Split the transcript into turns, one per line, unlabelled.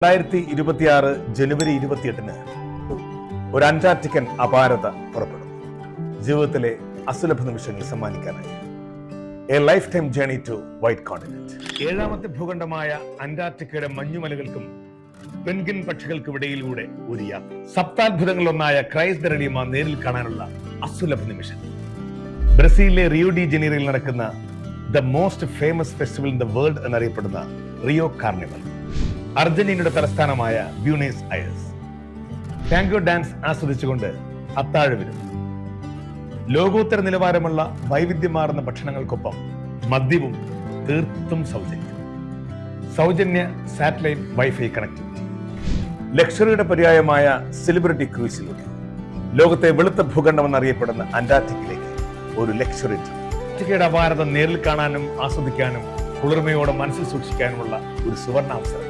2026 ജനുവരി 28-ന് ഒരു അന്റാർട്ടിക്കൻ അപാരത പുറപ്പെടും. ജീവിതത്തിലെ അസുലഭ നിമിഷങ്ങൾ സമ്മാനിക്കാനായി a life time journey to white continent. 7ാമത്തെ ഭൂഖണ്ഡമായ അന്റാർട്ടിക്കയുടെ മഞ്ഞുമലകൾക്കും പെൻഗ്വിൻ പക്ഷികൾക്കുമിടയിലൂടെ ഒരു യാത്ര. സപ്താത്ഭുതങ്ങളിലൊന്നായ ക്രൈസ്റ്റ് ദ റെഡീമർ നേരിൽ കാണാനുള്ള അസുലഭ നിമിഷം. ബ്രസീലിലെ റിയോ ഡി ജനീറോയിൽ നടക്കുന്ന the most famous festival in the world എന്നറിയപ്പെടുന്ന റിയോ കാർണിവൽ. അർജന്റീനയുടെ തലസ്ഥാനമായ ബ്യൂണസ് അയേഴ്സ്. ടാങ്കോ ഡാൻസ് ആസ്വദിച്ചുകൊണ്ട് അത്താഴവിരുന്ന്. ലോകോത്തര നിലവാരമുള്ള വൈവിധ്യമാർന്ന ഭക്ഷണങ്ങൾക്കൊപ്പം മദ്യവും തീർത്തും സൗജന്യ സാറ്റലൈറ്റ് വൈഫൈ കണക്ടിവിറ്റി. ലക്ഷറിയുടെ പര്യായമായ സെലിബ്രിറ്റി ക്രൂസിലൂടെ ലോകത്തെ വെളുത്ത ഭൂഖണ്ഡം എന്നറിയപ്പെടുന്ന അന്റാർട്ടിക്കയിലേക്ക് ഒരു ലക്ഷറി. അന്റാർട്ടിക്കയുടെ അപാരത നേരിൽ കാണാനും ആസ്വദിക്കാനും കുളിർമയോടെ മനസ്സിൽ സൂക്ഷിക്കാനുമുള്ള ഒരു സുവർണാവസരം.